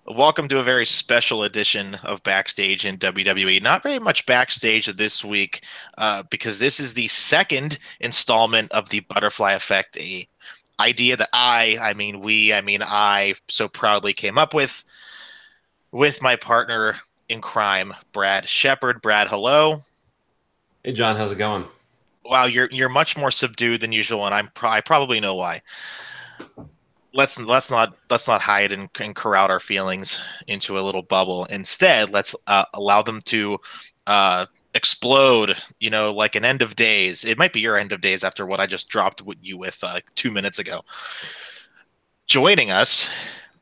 Welcome to a very special edition of Backstage in WWE. Not very much backstage this week because this is the second installment of the Butterfly Effect, a idea that I so proudly came up with my partner in crime, Brad Shepard. Brad, hello. Hey John, how's it going? Wow, you're much more subdued than usual, and I probably know why. Let's not hide and corral our feelings into a little bubble. Instead, let's allow them to explode. Like an end of days. It might be your end of days after what I just dropped you with 2 minutes ago. Joining us,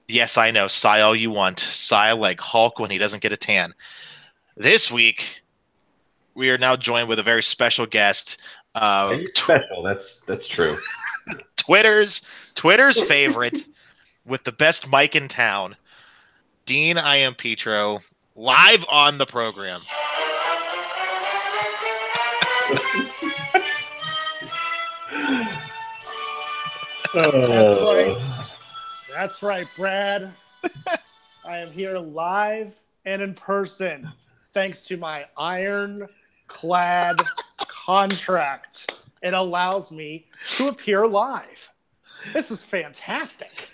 yes, I know, sigh all you want, sigh like Hulk when he doesn't get a tan. This week, we are now joined with a very special guest. Uh, Hey, special. That's true. Twitter's Twitter's favorite with the best mic in town, Dean I am Petro, live on the program. That's right. That's right, Brad. I am here live and in person thanks to my ironclad contract. It allows me to appear live. This is fantastic.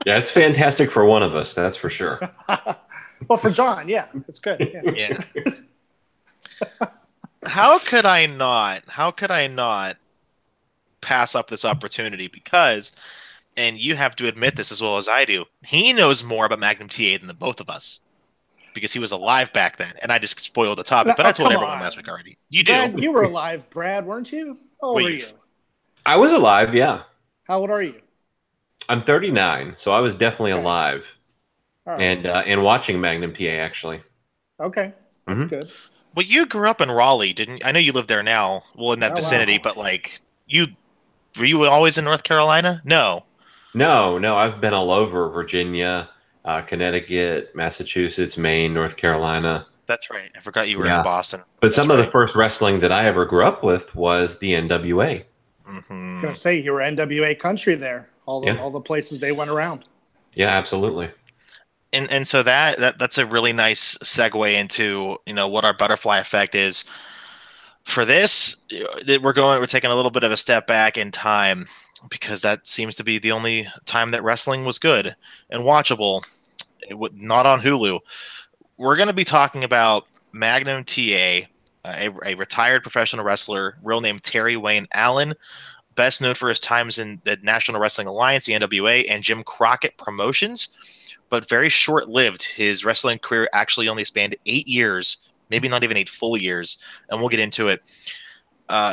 Yeah, it's fantastic for one of us, that's for sure. Well, for John, yeah, it's good. Yeah. How could I not? How could I not pass up this opportunity? Because, and you have to admit this as well as I do, he knows more about Magnum T.A than the both of us. Because he was alive back then, and I just spoiled the topic. But I told everyone last week already. You do. Brad, you were alive, Brad, weren't you? How old are you? I was alive, yeah. How old are you? I'm 39, so I was definitely alive. All right. And watching Magnum T.A. actually. Okay, that's good. Well, you grew up in Raleigh, didn't you? I know you live there now. Well, in that vicinity, wow. but like were you always in North Carolina? No. No, I've been all over Virginia, Connecticut, Massachusetts, Maine, North Carolina. That's right. I forgot you were in Yeah. Boston. But That's some of the right. first wrestling that I ever grew up with was the NWA. I was gonna say you were NWA country there. All the places they went around. Yeah, absolutely. And so that's a really nice segue into what our butterfly effect is. For this, we're taking a little bit of a step back in time because that seems to be the only time that wrestling was good and watchable. Not on Hulu. We're going to be talking about Magnum T.A, a retired professional wrestler, real name Terry Wayne Allen, best known for his times in the National Wrestling Alliance, the NWA, and Jim Crockett Promotions, but very short-lived. His wrestling career actually only spanned 8 years, maybe not even 8 full years, and we'll get into it.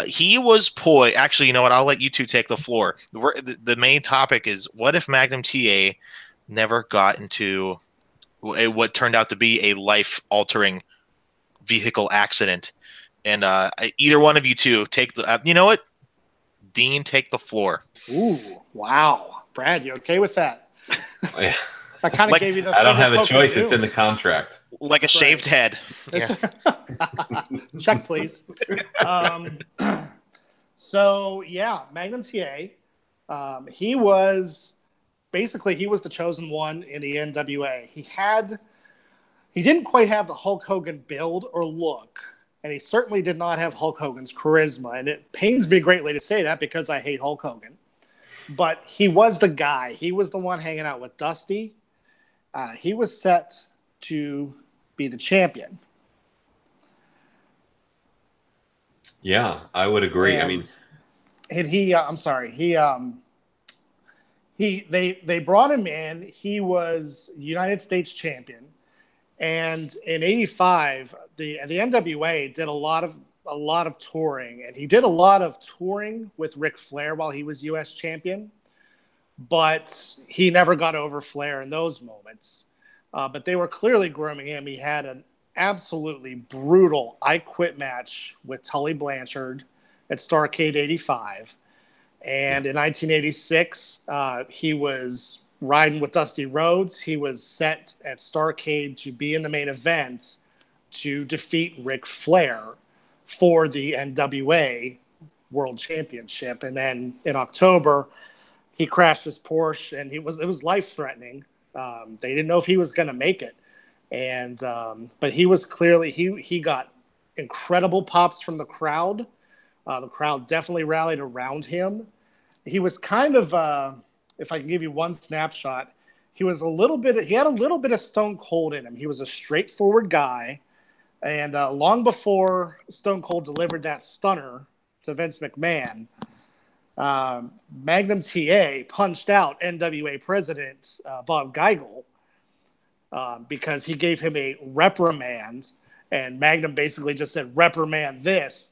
He was poised. Actually, you know what? I'll let you two take the floor. The main topic is, what if Magnum T.A never got into what turned out to be a life-altering vehicle accident? And either one of you two take the. You know what? Dean, take the floor. Ooh, wow, Brad, you okay with that? Yeah. I kind of gave you the. I don't have a choice. It's in the contract. Like a shaved head. Yeah. Check, please. So yeah, Magnum T.A. He was the chosen one in the NWA. He didn't quite have the Hulk Hogan build or look, and he certainly did not have Hulk Hogan's charisma. And it pains me greatly to say that because I hate Hulk Hogan. But he was the guy. He was the one hanging out with Dusty. He was set to be the champion. Yeah, I would agree. They brought him in. He was United States champion, and in '85, the NWA did a lot of touring, and he did a lot of touring with Ric Flair while he was U.S. champion. But he never got over Flair in those moments. But they were clearly grooming him. He had an absolutely brutal I Quit match with Tully Blanchard at Starrcade '85. And in 1986, he was riding with Dusty Rhodes. He was set at Starrcade to be in the main event to defeat Ric Flair for the NWA World Championship. And then in October, he crashed his Porsche, and it was life-threatening. They didn't know if he was going to make it, and but he was clearly he got incredible pops from the crowd. The crowd definitely rallied around him. He was kind of, if I can give you one snapshot, he had a little bit of Stone Cold in him. He was a straightforward guy. And long before Stone Cold delivered that stunner to Vince McMahon, Magnum T.A. punched out NWA president Bob Geigel because he gave him a reprimand. And Magnum basically just said, reprimand this,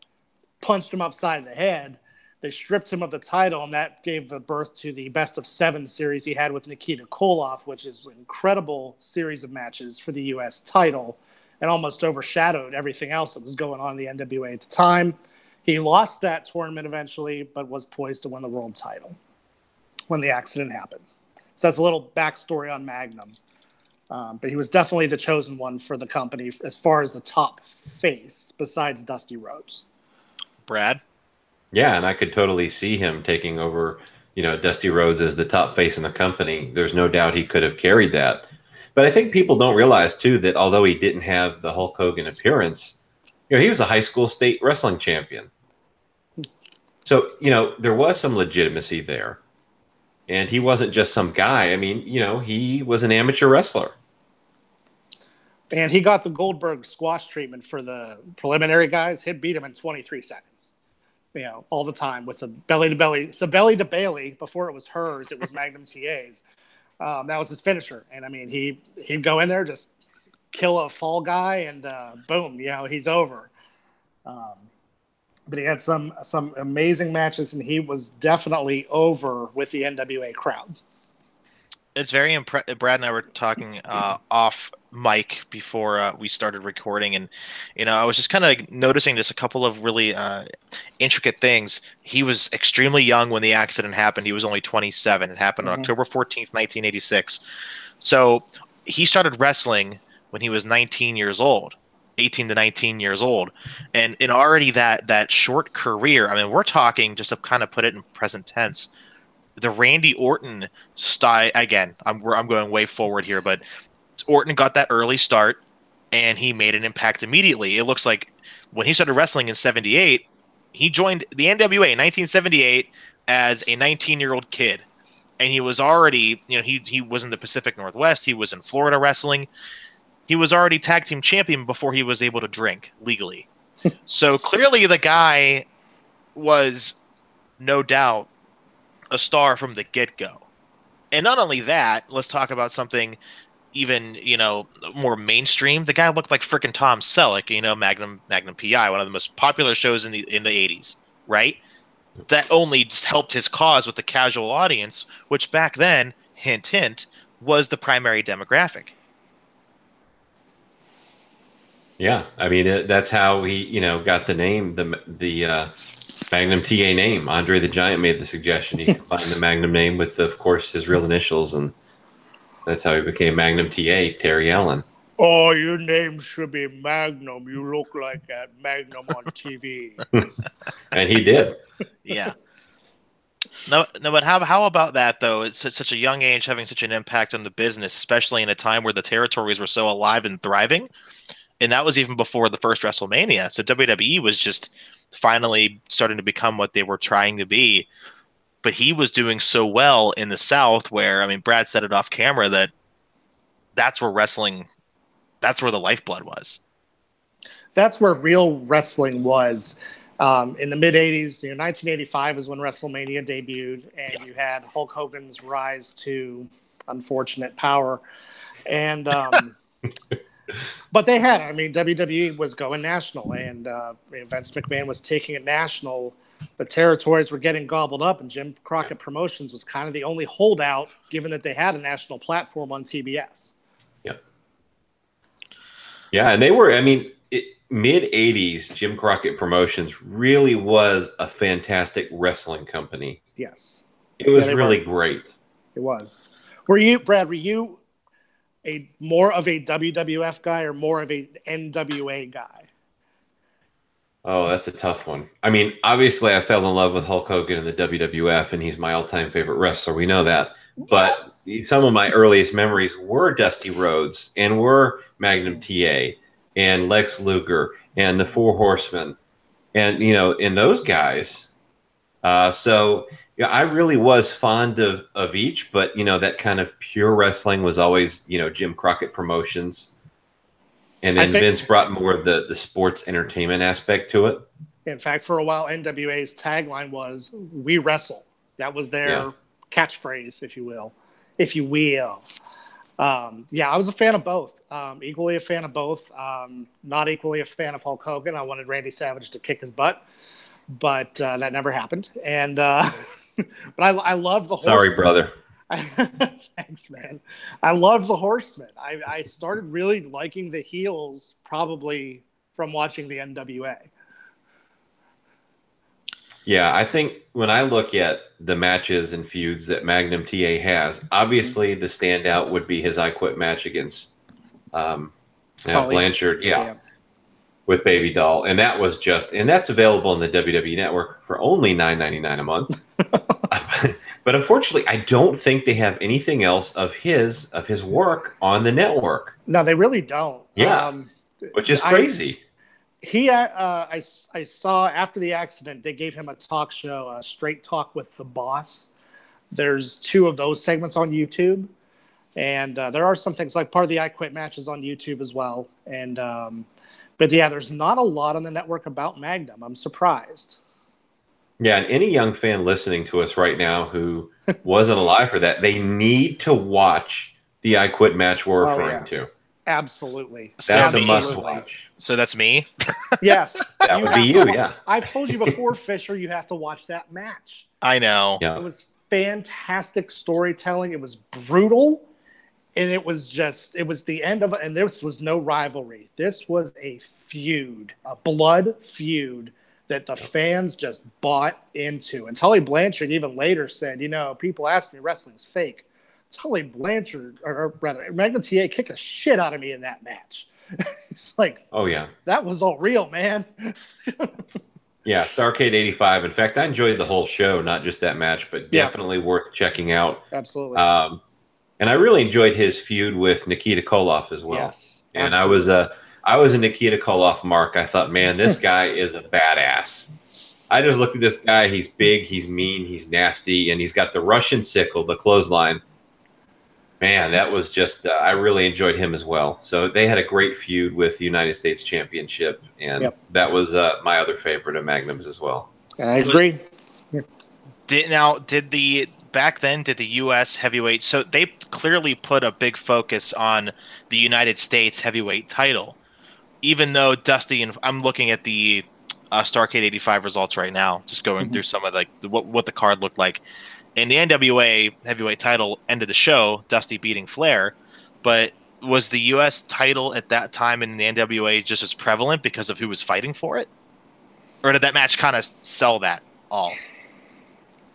punched him upside the head. They stripped him of the title, and that gave the birth to the Best of 7 series he had with Nikita Koloff, which is an incredible series of matches for the U.S. title and almost overshadowed everything else that was going on in the NWA at the time. He lost that tournament eventually, but was poised to win the world title when the accident happened. So that's a little backstory on Magnum. But he was definitely the chosen one for the company as far as the top face besides Dusty Rhodes. Brad? Yeah, and I could totally see him taking over, Dusty Rhodes as the top face in the company. There's no doubt he could have carried that. But I think people don't realize, too, that although he didn't have the Hulk Hogan appearance, he was a high school state wrestling champion. So, there was some legitimacy there. And he wasn't just some guy. I mean, he was an amateur wrestler. And he got the Goldberg squash treatment for the preliminary guys. He'd beat him in 23 seconds. All the time with the belly to Bailey. Before it was hers, it was Magnum T.A.'s. That was his finisher. And I mean, he'd go in there, just kill a fall guy, and boom, he's over. But he had some amazing matches, and he was definitely over with the NWA crowd. It's very impressive. Brad and I were talking off mic before we started recording, and I was just kind of noticing just a couple of really intricate things. He was extremely young when the accident happened. He was only 27. It happened on October 14th, 1986. So he started wrestling when he was 19 years old. 18 to 19 years old, and in already that short career. I mean, we're talking, just to kind of put it in present tense, the Randy Orton style. Again, I'm going way forward here, but Orton got that early start, and he made an impact immediately. It looks like when he started wrestling in '78, he joined the NWA in 1978 as a 19-year-old kid, and he was already, he was in the Pacific Northwest. He was in Florida wrestling. He was already tag team champion before he was able to drink legally. So clearly the guy was, no doubt, a star from the get-go. And not only that, let's talk about something even, more mainstream. The guy looked like frickin' Tom Selleck, Magnum T.A, one of the most popular shows in the 80s, right? That only just helped his cause with the casual audience, which back then, hint, hint, was the primary demographic. Yeah, I mean, that's how he, got the name, the Magnum T.A name. Andre the Giant made the suggestion. He combined the Magnum name with, of course, his real initials, and that's how he became Magnum T.A, Terry Allen. Oh, your name should be Magnum. You look like that Magnum on TV. And he did. Yeah. No, but how about that, though? It's at such a young age, having such an impact on the business, especially in a time where the territories were so alive and thriving. And that was even before the first WrestleMania. So WWE was just finally starting to become what they were trying to be. But he was doing so well in the South where, I mean, Brad said it off camera that that's where wrestling, that's where the lifeblood was. That's where real wrestling was. In the mid-'80s, 1985 is when WrestleMania debuted, and you had Hulk Hogan's rise to unfortunate power. And but they had, WWE was going national, and Vince McMahon was taking it national. The territories were getting gobbled up, and Jim Crockett Promotions was kind of the only holdout, given that they had a national platform on TBS. Yep. Yeah, and they were, mid-'80s, Jim Crockett Promotions really was a fantastic wrestling company. Yes. It was really great. It was. Were you, Brad, more of a WWF guy or more of a NWA guy? Oh, that's a tough one. Obviously, I fell in love with Hulk Hogan in the WWF, and he's my all-time favorite wrestler. We know that. But some of my earliest memories were Dusty Rhodes and were Magnum T.A. and Lex Luger and the Four Horsemen, and in those guys. So yeah, I really was fond of each, but that kind of pure wrestling was always Jim Crockett Promotions, and I then think, Vince brought more of the sports entertainment aspect to it. in fact, for a while, NWA's tagline was "We wrestle." That was their Yeah. catchphrase, if you will, if you will. Yeah, I was a fan of both. Equally a fan of both. Not equally a fan of Hulk Hogan. I wanted Randy Savage to kick his butt, but that never happened. And but I love the Sorry, Horsemen. brother. Thanks, man. I love the Horsemen. I started really liking the heels probably from watching the NWA. Yeah, I think when I look at the matches and feuds that Magnum T.A. has, obviously the standout would be his I Quit match against Tully. Blanchard, with Baby Doll, and that's available on the WWE Network for only $9.99 a month. But unfortunately, I don't think they have anything else of his work on the network. No, they really don't. Yeah, which is crazy. I saw after the accident, they gave him a talk show, Straight Talk with the Boss. There's 2 of those segments on YouTube. And there are some things like part of the I Quit matches on YouTube as well. And, but yeah, there's not a lot on the network about Magnum. I'm surprised. Yeah, and any young fan listening to us right now who wasn't alive for that, they need to watch the I Quit match we're referring to. Absolutely. That's a must watch. So that's me? Yes. That would be you, yeah. I've told you before, Fisher, you have to watch that match. I know. Yeah. It was fantastic storytelling. It was brutal. And it was the end of it. And this was no rivalry. This was a feud, a blood feud that the fans just bought into. And Tully Blanchard even later said, people ask me wrestling's fake. Tully Blanchard, or rather, Magnum T.A. kicked the shit out of me in that match. It's like, oh yeah, that was all real, man. Yeah, Starrcade 85. In fact, I enjoyed the whole show, not just that match, but definitely worth checking out. Absolutely. And I really enjoyed his feud with Nikita Koloff as well. Yes, and absolutely. I was a Nikita Koloff mark. I thought, man, this guy is a badass. I just looked at this guy. He's big, he's mean, he's nasty, and he's got the Russian sickle, the clothesline. Man, that was just, I really enjoyed him as well. So they had a great feud with the United States Championship, and that was my other favorite of Magnum's as well. I agree. Back then, did the U.S. heavyweight, so they clearly put a big focus on the United States heavyweight title, even though Dusty, and I'm looking at the Starrcade 85 results right now, just going through some of what the card looked like. In the NWA heavyweight title ended the show, Dusty beating Flair, but was the U.S. title at that time in the NWA just as prevalent because of who was fighting for it? Or did that match kind of sell that all?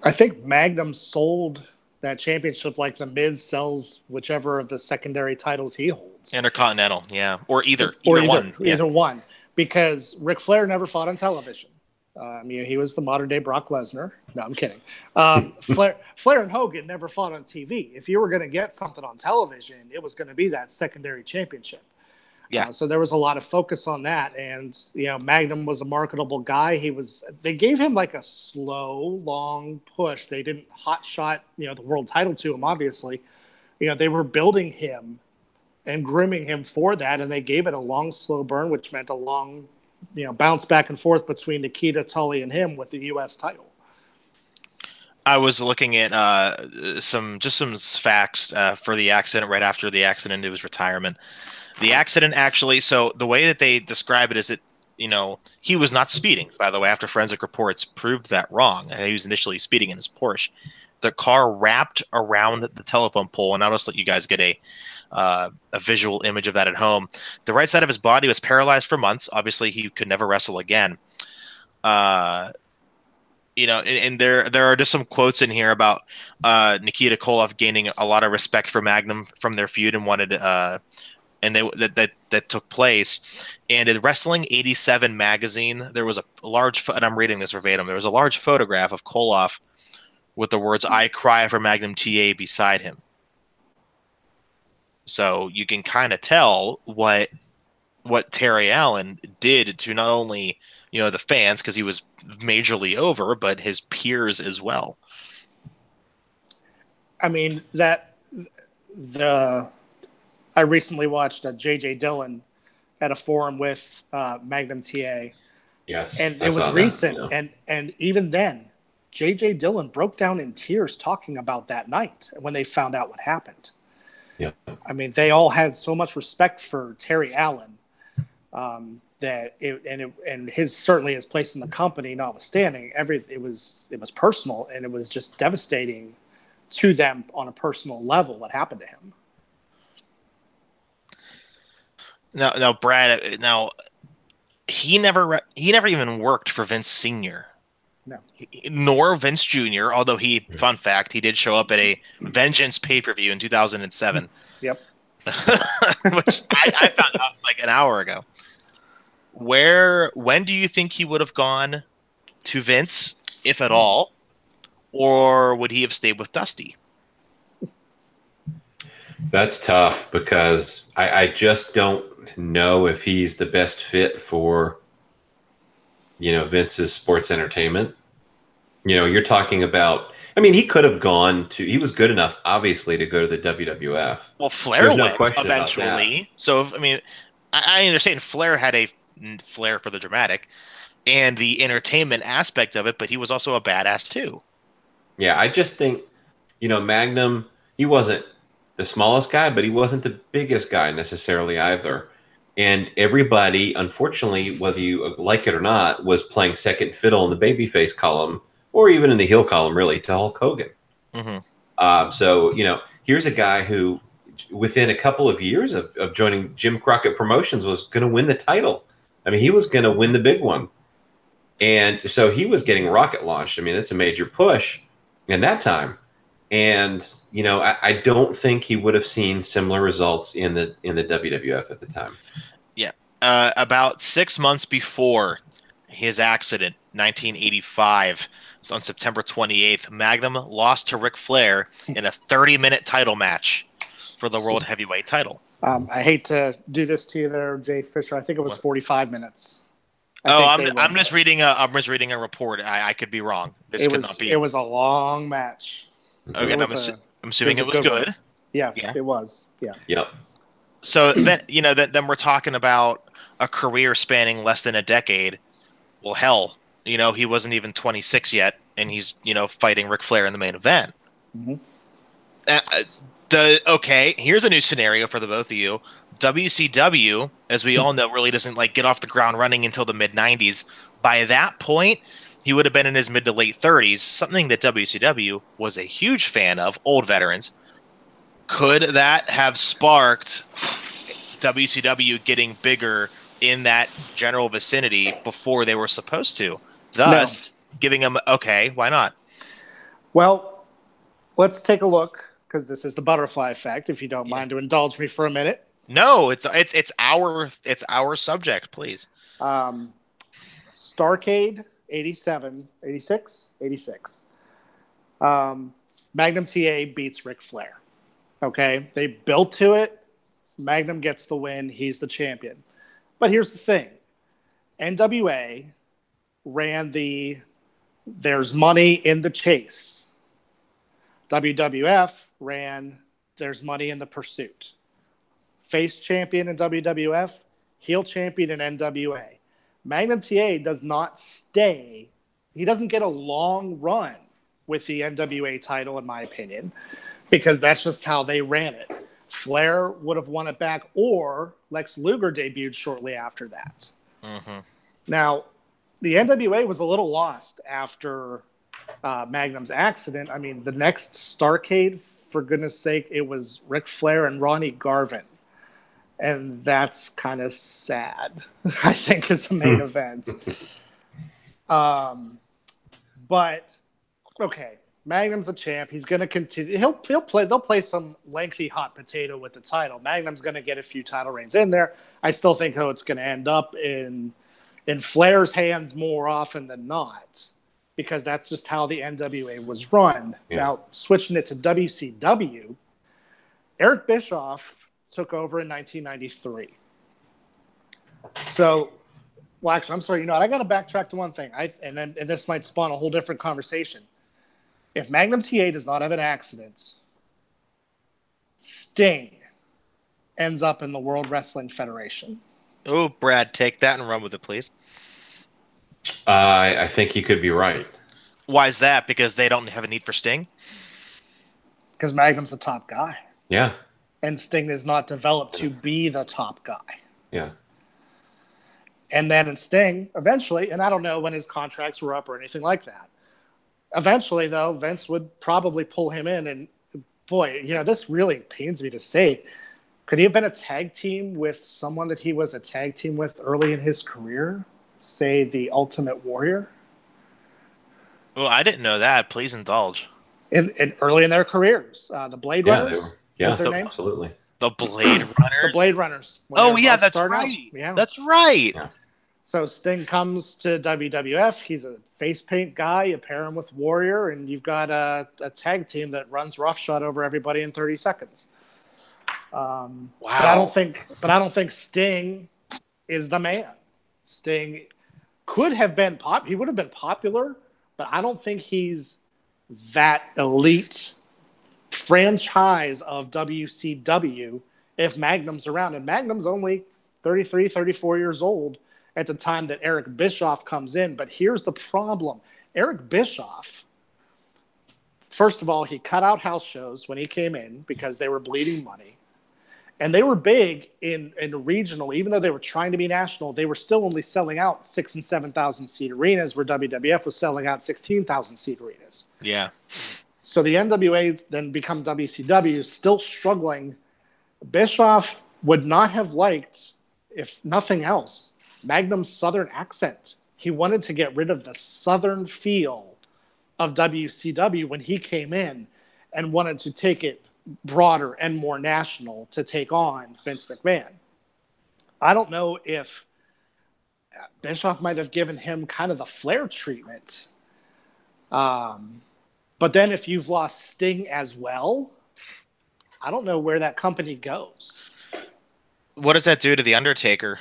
I think Magnum sold that championship like the Miz sells whichever of the secondary titles he holds. Intercontinental, yeah. Or either one. Either one. Because Ric Flair never fought on television. He was the modern-day Brock Lesnar. No, I'm kidding. Flair and Hogan never fought on TV. If you were going to get something on television, it was going to be that secondary championship. Yeah. So there was a lot of focus on that, and Magnum was a marketable guy. They gave him like a slow, long push. They didn't hot shot the world title to him. Obviously, they were building him and grooming him for that, and they gave it a long, slow burn, which meant a long bounce back and forth between Nikita, Tully, and him with the U.S. title. I was looking at some facts for the accident right after the accident to his retirement. The accident actually, so the way that they describe it is that, he was not speeding, by the way, after forensic reports proved that wrong. He was initially speeding in his Porsche. The car wrapped around the telephone pole, and I'll just let you guys get a visual image of that at home. The right side of his body was paralyzed for months. Obviously, he could never wrestle again. And there are just some quotes in here about Nikita Koloff gaining a lot of respect for Magnum from their feud and wanted that took place. And in Wrestling 87 magazine, there was a large, and I'm reading this verbatim, there was a large photograph of Koloff with the words "I cry for Magnum T.A." beside him. So you can kind of tell what Terry Allen did to not only, the fans, because he was majorly over, but his peers as well. I mean, I recently watched a J.J. Dillon at a forum with Magnum T.A. Yes, And I it was saw recent. that, yeah. And even then, J.J. Dillon broke down in tears talking about that night when they found out what happened. Yeah. I mean, they all had so much respect for Terry Allen and certainly his place in the company, notwithstanding, it was personal, and it was just devastating to them on a personal level what happened to him. Now, Brad. He never even worked for Vince Sr. No. Nor Vince Jr., although fun fact, he did show up at a Vengeance pay-per-view in 2007. Yep. Which I found out like an hour ago. When do you think he would have gone to Vince, if at all? Or would he have stayed with Dusty? That's tough because I just don't know if he's the best fit for, Vince's sports entertainment. You're talking about, I mean, he could have he was good enough, obviously, to go to the WWF. Well, Flair There's no went question eventually. So, I mean, I understand Flair had a flair for the dramatic and the entertainment aspect of it, but he was also a badass too. Yeah, I just think, Magnum, he wasn't the smallest guy, but he wasn't the biggest guy necessarily either. And everybody, unfortunately, whether you like it or not, was playing second fiddle in the babyface column or even in the heel column, really, to Hulk Hogan. Mm-hmm. So, here's a guy who, within a couple of years of joining Jim Crockett Promotions, was going to win the title. I mean, he was going to win the big one. And so he was getting rocket launched. I mean, that's a major push in that time. And, I don't think he would have seen similar results in the WWF at the time. Yeah. About 6 months before his accident, 1985, on September 28th, Magnum lost to Ric Flair in a 30-minute title match for the World Heavyweight title. I hate to do this to you there, Jay Fisher. I think it was 45 minutes. I'm just reading a report. I could be wrong. This could not be. It was a long match. Okay, I'm assuming it was good. Yes, yeah. It was. Yeah. Yep. So then, then we're talking about a career spanning less than a decade. Well, hell, he wasn't even 26 yet, and he's, fighting Ric Flair in the main event. Mm-hmm. Okay, here's a new scenario for the both of you. WCW, as we all know, really doesn't get off the ground running until the mid-90s. By that point, he would have been in his mid to late 30s, something that WCW was a huge fan of, old veterans. Could that have sparked WCW getting bigger in that general vicinity before they were supposed to? Thus, giving them, okay, why not? Well, let's take a look, because this is the butterfly effect, if you don't mind to indulge me for a minute. No, it's our subject, please. Starrcade 87, 86, 86. Magnum T.A. beats Ric Flair. Okay, they built to it. Magnum gets the win. He's the champion. But here's the thing. NWA ran there's money in the chase. WWF ran there's money in the pursuit. Face champion in WWF, heel champion in NWA. Magnum T.A. does not stay. He doesn't get a long run with the NWA title, in my opinion, because that's just how they ran it. Flair would have won it back, or Lex Luger debuted shortly after that. Mm-hmm. Now, the NWA was a little lost after Magnum's accident. I mean, the next Starrcade, for goodness sake, it was Ric Flair and Ronnie Garvin. And that's kind of sad, I think, as a main event. But, okay, Magnum's the champ. He's going to continue. They'll play some lengthy hot potato with the title. Magnum's going to get a few title reigns in there. I still think, it's going to end up in Flair's hands more often than not. because that's just how the NWA was run. Yeah. Now, switching it to WCW, Eric Bischoff took over in 1993. So, well, actually, I'm sorry. You know what? I got to backtrack to one thing. And this might spawn a whole different conversation. If Magnum T.A. does not have an accident, Sting ends up in the World Wrestling Federation. Oh, Brad, take that and run with it, please. I think he could be right. Why is that? Because they don't have a need for Sting? Because Magnum's the top guy. Yeah. And Sting is not developed to be the top guy. Yeah. And then in Sting, eventually, and I don't know when his contracts were up or anything like that. Eventually, though, Vince would probably pull him in. And boy, you know, this really pains me to say. Could he have been a tag team with someone that he was a tag team with early in his career? Say the Ultimate Warrior? Well, I didn't know that. Please indulge. In early in their careers. The Blade Runners? Yeah, their name? Absolutely. The Blade Runners? The Blade Runners. Oh, yeah, that's right. Yeah. That's right. Yeah. So Sting comes to WWF. He's a face paint guy. You pair him with Warrior, and you've got a tag team that runs roughshod over everybody in 30 seconds. Wow. But I don't think Sting is the man. Sting could have been he would have been popular, but I don't think he's that elite franchise of WCW if Magnum's around. And Magnum's only 33, 34 years old at the time that Eric Bischoff comes in. But here's the problem. Eric Bischoff, first of all, he cut out house shows when he came in because they were bleeding money. And they were big in regional, even though they were trying to be national, they were still only selling out 6,000 and 7,000 seat arenas, where WWF was selling out 16,000 seat arenas. Yeah. So the NWA then become WCW, still struggling. Bischoff would not have liked, if nothing else, Magnum's Southern accent. He wanted to get rid of the Southern feel of WCW when he came in and wanted to take it broader and more national to take on Vince McMahon. I don't know if Bischoff might have given him kind of the Flair treatment. But then if you've lost Sting as well, I don't know where that company goes. What does that do to The Undertaker?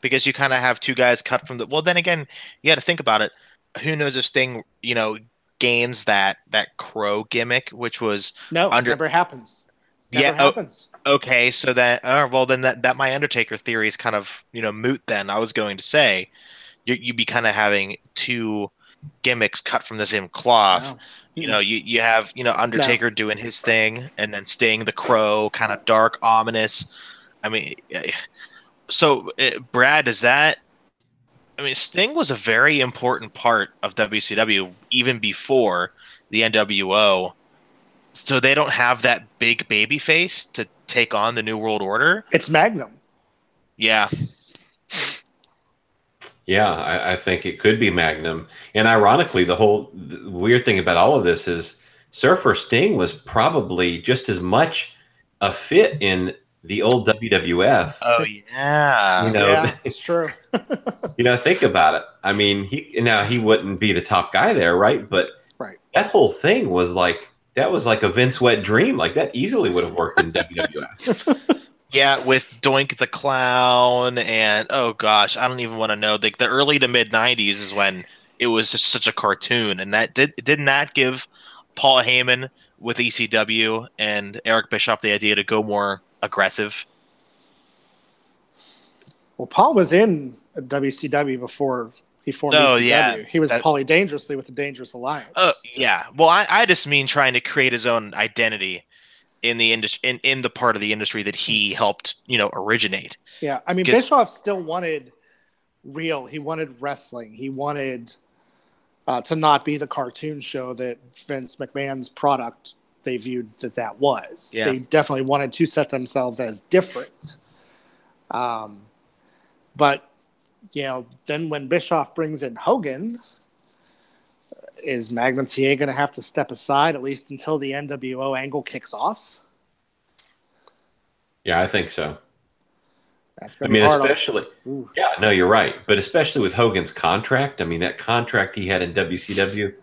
Because you kind of have two guys cut from the... Well, then again, you got to think about it. Who knows if Sting, you know, gains that crow gimmick, which was... No, never happens. Never happens. Okay, so that... well, then that my Undertaker theory is kind of, you know, moot then. I was going to say, you'd be kind of having two gimmicks cut from the same cloth. No. You know, you have, you know, Undertaker doing his thing, and then Sting, the crow, kind of dark, ominous. I mean... So, Brad, is that... I mean, Sting was a very important part of WCW even before the NWO. So they don't have that big baby face to take on the New World Order? It's Magnum. Yeah. Yeah, I think it could be Magnum. And ironically, the weird thing about all of this is Surfer Sting was probably just as much a fit in the old WWF. Oh yeah, you know, yeah, it's true. You know, think about it. I mean, he wouldn't be the top guy there, right? But that whole thing was like a Vince wet dream. Like that easily would have worked in WWF. Yeah, with Doink the Clown, and oh gosh, I don't even want to know. The early to mid '90s is when it was just such a cartoon, and that didn't that give Paul Heyman with ECW and Eric Bischoff the idea to go more aggressive? Well, Paul was in WCW before he formed ECW. Yeah, he was Paulie Dangerously with the Dangerous Alliance. Oh, yeah. Well, I just mean trying to create his own identity in the industry, in the part of the industry that he helped, you know, originate. Yeah, I mean, Bischoff still wanted real. He wanted wrestling. He wanted to not be the cartoon show that Vince McMahon's product they viewed that was. Yeah. They definitely wanted to set themselves as different. But, you know, then when Bischoff brings in Hogan, is Magnum T.A. going to have to step aside at least until the NWO angle kicks off? Yeah, I think so. That's I going to be mean, hard. especially, yeah, no, you're right. But especially with Hogan's contract, I mean, that contract he had in WCW,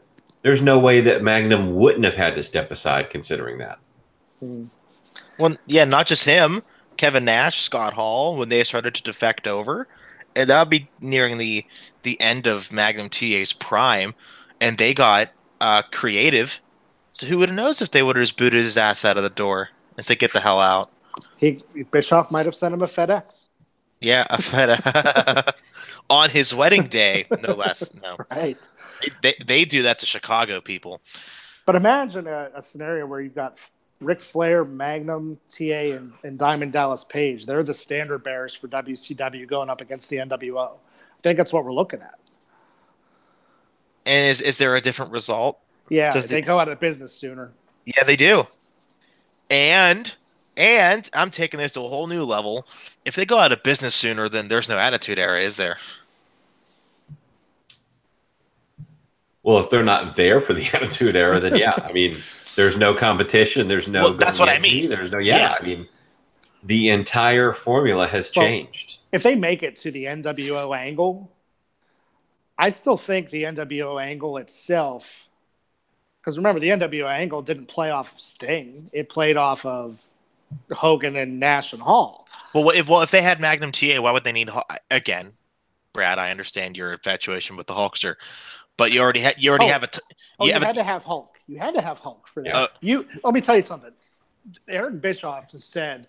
there's no way that Magnum wouldn't have had to step aside considering that. Well, yeah, not just him. Kevin Nash, Scott Hall, when they started to defect over, and that'll be nearing the end of Magnum T.A.'s prime, and they got creative. So who would have knows if they would have just booted his ass out of the door and said, "Get the hell out." Bischoff might have sent him a FedEx. Yeah, on his wedding day, no less. No, Right. they do that to Chicago people. But imagine a scenario where you've got Ric Flair, Magnum, T.A., and Diamond Dallas Page. They're the standard bearers for WCW going up against the NWO. I think that's what we're looking at. And is there a different result? Yeah, they go out of business sooner. Yeah, they do. And I'm taking this to a whole new level. If they go out of business sooner, then there's no Attitude Era, is there? Well, if they're not there for the Attitude Era, then yeah, I mean, there's no competition. There's no. Well, that's what I mean. There's no. Yeah, I mean, the entire formula has changed. If they make it to the NWO angle, I still think the NWO angle itself, because remember, the NWO angle didn't play off of Sting. It played off of Hogan and Nash and Hall. Well, if they had Magnum T.A., why would they need again? Brad, I understand your infatuation with the Hulkster, but you already have a. You had to have Hulk. You had to have Hulk for that. Let me tell you something. Eric Bischoff said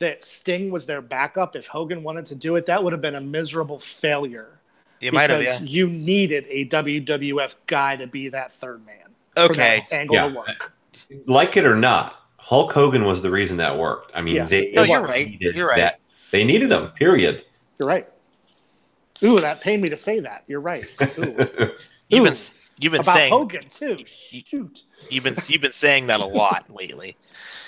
that Sting was their backup. If Hogan wanted to do it, that would have been a miserable failure. You might have, yeah. You needed a WWF guy to be that third man. Okay. For that angle to work. Like it or not, Hulk Hogan was the reason that worked. I mean, you're right. You're right. They needed him, period. You're right. Ooh, that pained me to say that. You're right. You've been about saying Hogan too. Shoot. You've been saying that a lot lately.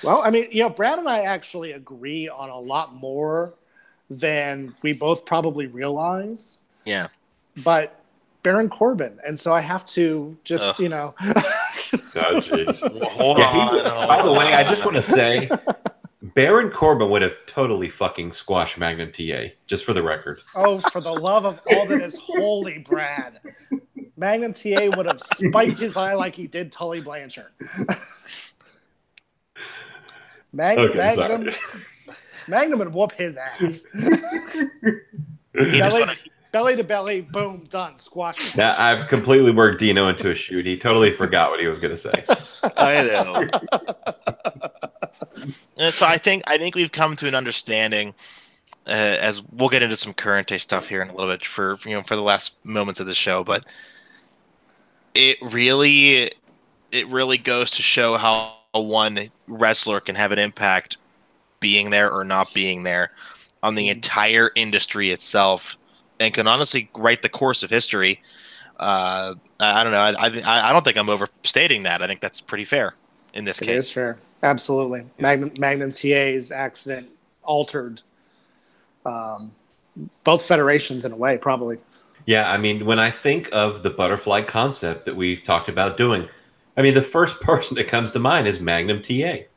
Well, I mean, Brad and I actually agree on a lot more than we both probably realize. Yeah. But Baron Corbin, and so I have to just, Oh, jeez. Well, hold on. By the way, I just want to say, Baron Corbin would have totally fucking squashed Magnum T.A., just for the record. Oh, for the love of all that is holy, Brad. Magnum T.A. would have spiked his eye like he did Tully Blanchard. Magnum would whoop his ass. Belly to belly, boom, done. Squash. Yeah, I've completely worked Dino into a shoot. He totally forgot what he was going to say. I know. And so I think we've come to an understanding, as we'll get into some current day stuff here in a little bit for the last moments of the show, but it really goes to show how one wrestler can have an impact being there or not being there on the entire industry itself, and can honestly write the course of history. I don't know. I don't think I'm overstating that. I think that's pretty fair in this case. It is fair. Absolutely. Magnum T.A.'s accident altered both federations in a way, probably. Yeah, I mean, when I think of the butterfly concept that we've talked about doing, I mean, the first person that comes to mind is Magnum T.A.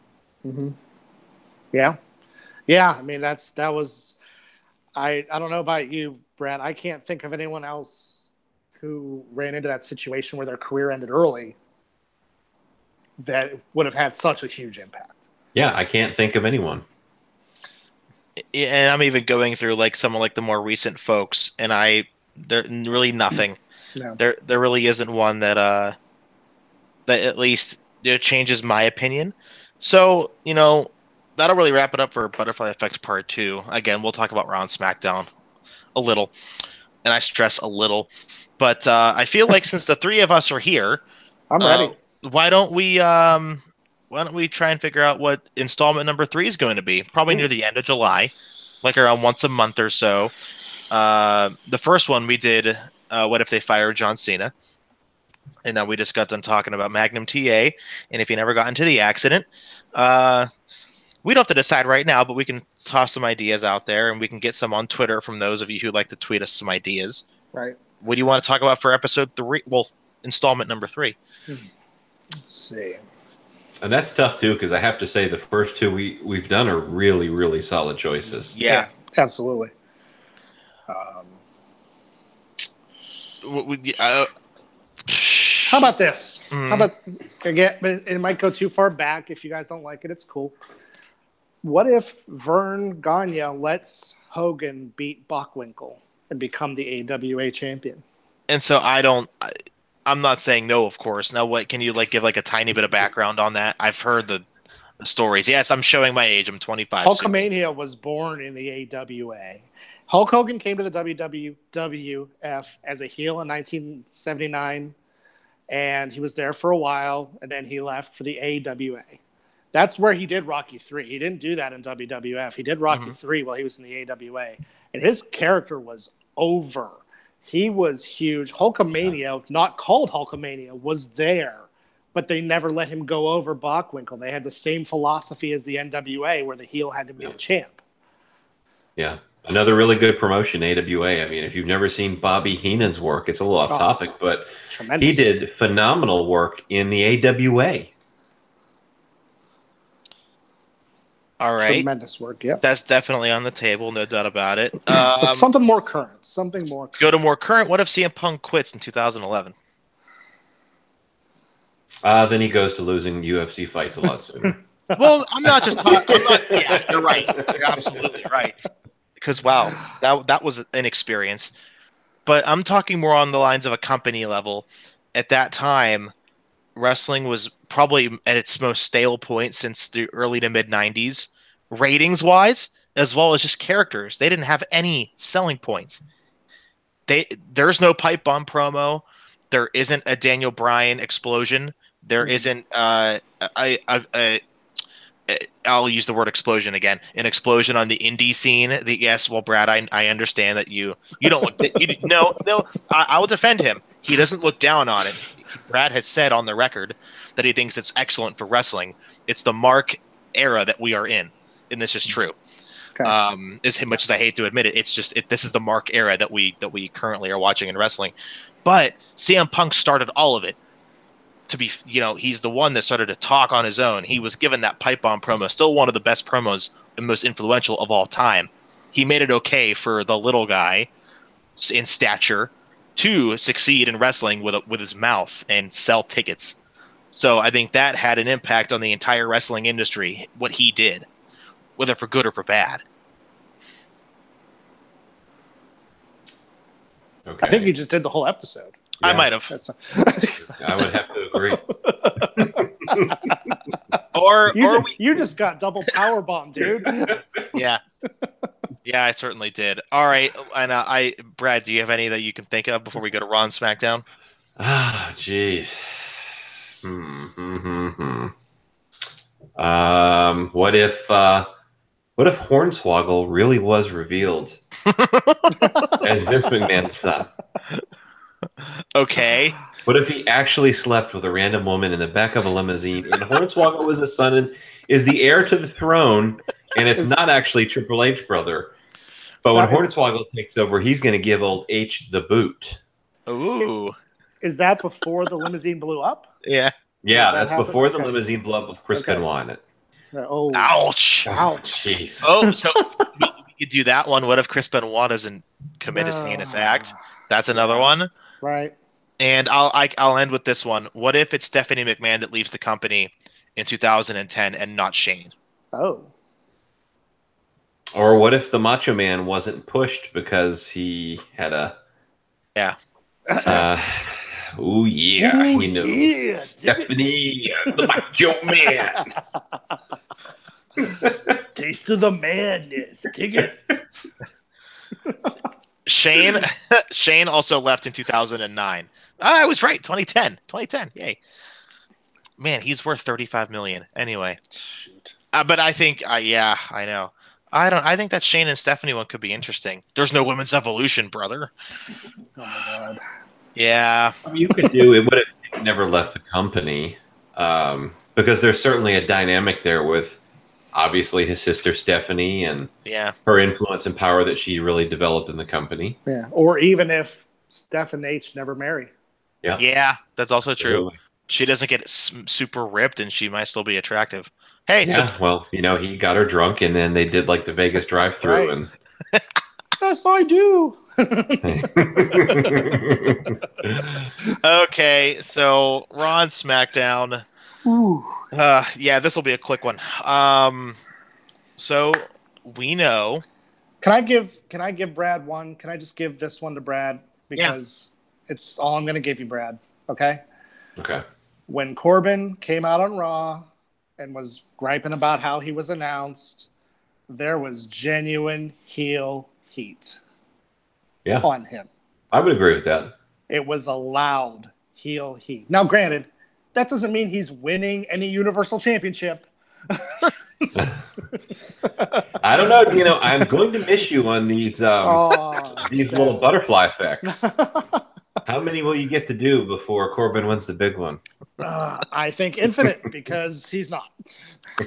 Mm-hmm. Yeah. Yeah, I mean, that was... I don't know about you, Brad. I can't think of anyone else who ran into that situation where their career ended early that would have had such a huge impact. Yeah, I can't think of anyone. And I'm even going through like someone like the more recent folks, and they're really nothing. No. There really isn't one that at least changes my opinion. So that'll really wrap it up for Butterfly Effect Part 2. Again, we'll talk about Raw and SmackDown a little, and I stress a little, but I feel like since the three of us are here, I'm ready. Why don't we try and figure out what installment number 3 is going to be? Probably near the end of July, like around once a month or so. The first one we did, what if they fired John Cena? And then we just got done talking about Magnum T.A. And if he never got into the accident, we don't have to decide right now, but we can toss some ideas out there, and we can get some on Twitter from those of you who like to tweet us some ideas. Right. What do you want to talk about for episode 3? Well, installment number 3. Let's see. And that's tough too, because I have to say the first two we've done are really, really solid choices. Yeah, Absolutely. How about this? How about, again, it might go too far back. If you guys don't like it, it's cool. What if Vern Gagne lets Hogan beat Bockwinkel and become the AWA champion? And so I'm not saying no, of course. Now, what can you give a tiny bit of background on that? I've heard the stories. Yes, I'm showing my age. I'm 25. Hulkamania was born in the AWA. Hulk Hogan came to the WWF as a heel in 1979, and he was there for a while, and then he left for the AWA. That's where he did Rocky 3. He didn't do that in WWF. He did Rocky 3 while he was in the AWA, and his character was over. He was huge. Hulkamania, not called Hulkamania, was there, but they never let him go over Bockwinkel. They had the same philosophy as the NWA, where the heel had to be the champ. Yeah. Another really good promotion, AWA. I mean, if you've never seen Bobby Heenan's work, it's a little off topic, but tremendous. He did phenomenal work in the AWA. All right. Tremendous work, yeah. That's definitely on the table, no doubt about it. But something more current. Go to more current. What if CM Punk quits in 2011? Then he goes to losing UFC fights a lot sooner. Well, I'm not just talking. Yeah, you're right. You're absolutely right. Because, wow, that was an experience. But I'm talking more on the lines of a company level. At that time, wrestling was probably at its most stale point since the early to mid-90s, ratings-wise, as well as just characters. They didn't have any selling points. There's no pipe bomb promo. There isn't a Daniel Bryan explosion. There isn't I'll use the word explosion again. An explosion on the indie scene. Yes, well, Brad, I understand that you don't look. No, I will defend him. He doesn't look down on it. Brad has said on the record that he thinks it's excellent for wrestling. It's the Mark era that we are in, and this is true. Okay. As much as I hate to admit it, it's just this is the Mark era that we currently are watching in wrestling. But CM Punk started all of it. To be, he's the one that started to talk on his own. He was given that pipe bomb promo, still one of the best promos and most influential of all time. He made it okay for the little guy in stature to succeed in wrestling with his mouth and sell tickets. So I think that had an impact on the entire wrestling industry, what he did, whether for good or for bad. Okay. I think you just did the whole episode. Yeah, I might have. I would have to agree. You just got double power bomb, dude. Yeah, I certainly did. All right, and Brad, do you have any that you can think of before we go to Raw and SmackDown? Ah, jeez. What if Hornswoggle really was revealed as Vince McMahon's son? Okay. What if he actually slept with a random woman in the back of a limousine, and Hornswoggle was his son and is the heir to the throne, and it's not actually Triple H, brother. But when Hornswoggle takes over, he's going to give old H the boot. Ooh. Is that before the limousine blew up? Yeah. Yeah, that's before the limousine blew up with Chris Benoit in it. Oh. Ouch. Jeez. Oh, so we could do that one. What if Chris Benoit doesn't commit his heinous act? That's another one. Right. And I'll end with this one. What if it's Stephanie McMahon that leaves the company in 2010 and not Shane? Oh. Or what if the Macho Man wasn't pushed because he had a... Yeah. Oh, yeah. Ooh, you know, yeah. Stephanie, the Macho Man. Taste of the madness. Take it. Shane also left in 2009. I was right. 2010. Yay. Man, he's worth $35 million. Anyway. Shoot. But I think, I know. I think that Shane and Stephanie one could be interesting. There's no women's evolution, brother. Oh my God. Yeah. I mean, you could do it. What if he never left the company? Because there's certainly a dynamic there with obviously his sister Stephanie and her influence and power that she really developed in the company. Yeah. Or even if Steph and H never marry. Yeah. Yeah, that's also true. Absolutely. She doesn't get super ripped and she might still be attractive. Hey, well, he got her drunk and then they did like the Vegas drive-thru and Yes, I do. Okay, so Raw and SmackDown. Ooh. Yeah, this will be a quick one. So we know. Can I give Brad one? Can I just give this one to Brad Yeah. because it's all I'm going to give you, Brad. Okay. Okay. When Corbin came out on Raw and was griping about how he was announced, there was genuine heel heat Yeah, on him. I would agree with that. It was a loud heel heat. Now, granted, that doesn't mean he's winning any Universal Championship. I don't know, Dino. I'm going to miss you on these little butterfly effects. How many will you get to do before Corbin wins the big one? I think infinite because he's not.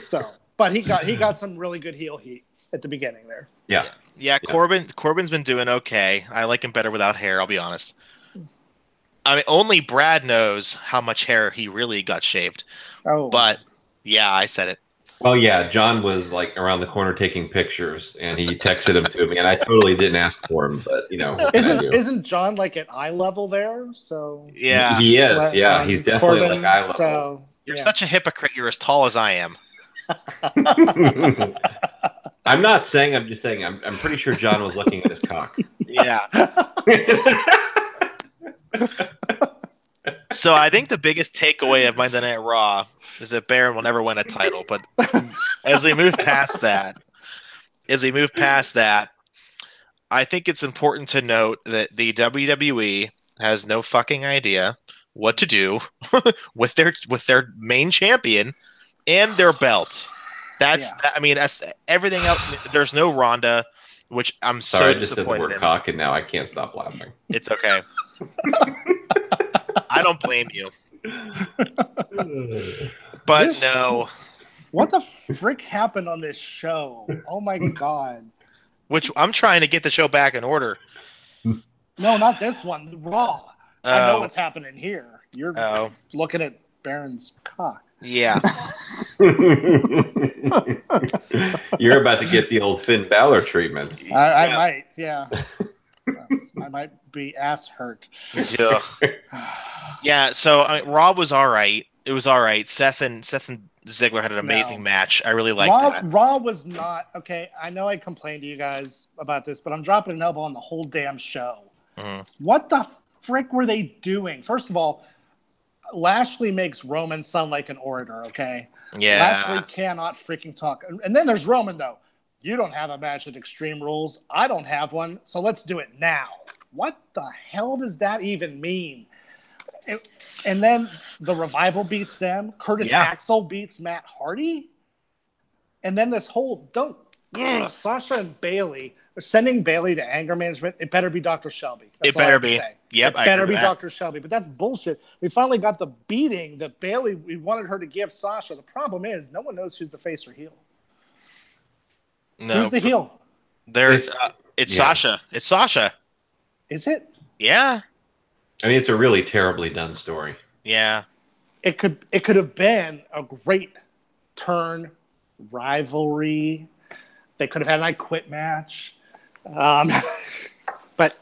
So, but he got some really good heel heat at the beginning there. Yeah. Yeah, Corbin's been doing okay. I like him better without hair, I'll be honest. I mean, only Brad knows how much hair he really got shaved. Oh, But yeah, I said it. Well, yeah, John was like around the corner taking pictures, and he texted them to me, and I totally didn't ask for him, but what can I do? isn't John like at eye level there? So Yeah. He is. Yeah, he's definitely Corbin, like eye level. So You're such a hypocrite. You're as tall as I am. I'm not saying. I'm just saying. I'm pretty sure John was looking at his cock. Yeah. So I think the biggest takeaway of Monday Night Raw is that Baron will never win a title. But as we move past that, I think it's important to note that the WWE has no fucking idea what to do with their main champion and their belt. I mean, that's everything else. There's no Ronda, which I'm Sorry, so I just said the disappointed word in. cock, and now I can't stop laughing. It's okay. I don't blame you. But no. What the frick happened on this show? Oh my god. Which I'm trying to get the show back in order. No, not this one. Raw. I know what's happening here. You're looking at Baron's cock. Yeah. You're about to get the old Finn Balor treatment. I might, yeah. I might be ass hurt. Yeah. Yeah, so I mean, Raw was all right. It was all right. Seth and Ziggler had an amazing match. I really liked that. Raw was not okay. I know I complained to you guys about this, but I'm dropping an elbow on the whole damn show. Mm-hmm. What the frick were they doing? First of all, Lashley makes Roman sound like an orator, okay? Yeah. Lashley cannot freaking talk. And then there's Roman, though. You don't have a match at Extreme Rules. I don't have one, so let's do it now. What the hell does that even mean? And then the Revival beats them. Curtis Axel beats Matt Hardy. And then this whole Sasha and Bailey sending Bailey to anger management. It better be Dr. Shelby. It better be. Yep, it better be Dr. Shelby. But that's bullshit. We finally got the beating that Bailey we wanted her to give Sasha. The problem is no one knows who's the face or heel. No. Who's the heel? It's Sasha. It's Sasha. Is it? Yeah. I mean, it's a really terribly done story. Yeah. It could have been a great turn rivalry. They could have had an I Quit match. But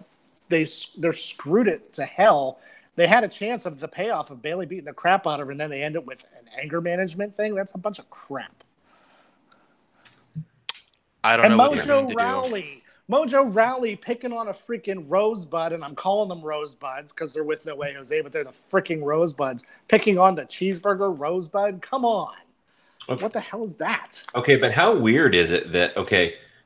they're screwed it to hell. They had a chance of the payoff of Bailey beating the crap out of her, and then they end up with an anger management thing. That's a bunch of crap. I don't know what they're going to do. Mojo Rowley picking on a freaking Rosebud, and I'm calling them Rosebuds because they're with No Way Jose, but they're the freaking Rosebuds. Picking on the cheeseburger Rosebud? Come on. Okay. What the hell is that? Okay, but how weird is it that,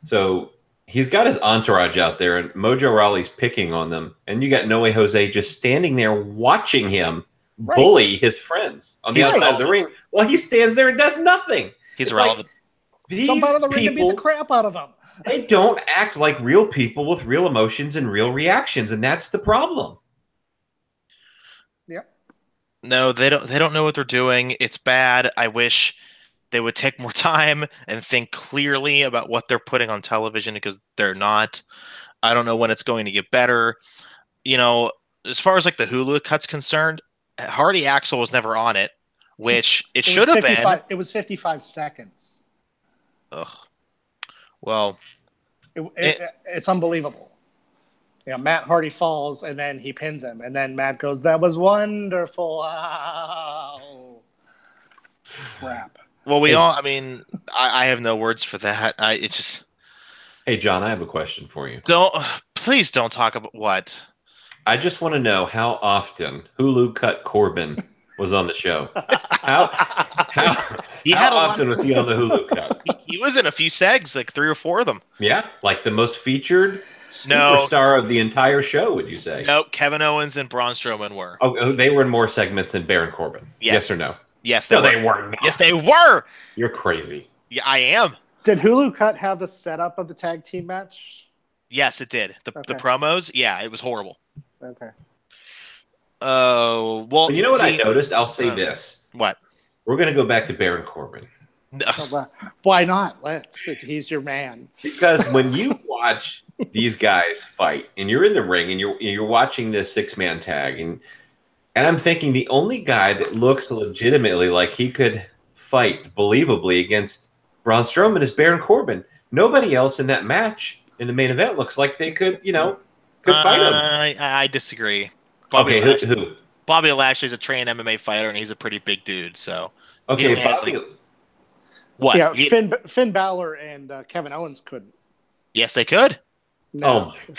so he's got his entourage out there, and Mojo Rawley's picking on them, and you got No Way Jose just standing there watching him bully his friends on the outside of the ring while he stands there and does nothing. He's irrelevant. Jump out of the ring and beat the crap out of them. They don't act like real people with real emotions and real reactions, and that's the problem. Yep. No, they don't know what they're doing. It's bad. I wish they would take more time and think clearly about what they're putting on television because they're not. I don't know when it's going to get better. You know, as far as like the Hulu cut's concerned, Hardy Axel was never on it, which it should have been. It was 55 seconds. Ugh. Well, It's unbelievable. Matt Hardy falls, and then he pins him, and then Matt goes, "That was wonderful." Oh, crap. Well, I mean, I have no words for that. It just. Hey, John, I have a question for you. Please don't talk about what. I just want to know how often Hulu Cut Corbin was on the show. How often was he on the Hulu Cut? He was in a few segs, like 3 or 4 of them. Yeah, like the most featured superstar of the entire show, would you say? No, Kevin Owens and Braun Strowman were. Oh, they were in more segments than Baron Corbin. Yes or no? Yes, they were not. Yes, they were. You're crazy. Yeah, I am. Did Hulu Cut have the setup of the tag team match? Yes, it did. The promos, yeah, it was horrible. Okay. Oh, well. You know what I noticed? I'll say this. What? We're going to go back to Baron Corbin. No. Why not? He's your man. Because when you watch these guys fight, and you're in the ring, and you're watching this 6-man tag, and I'm thinking the only guy that looks legitimately like he could fight believably against Braun Strowman is Baron Corbin. Nobody else in that match in the main event looks like they could fight him. I disagree. Who? Bobby Lashley's a trained MMA fighter, and he's a pretty big dude. So Bobby. What? Yeah, Finn Balor and Kevin Owens couldn't. Yes, they could. No. Oh my God.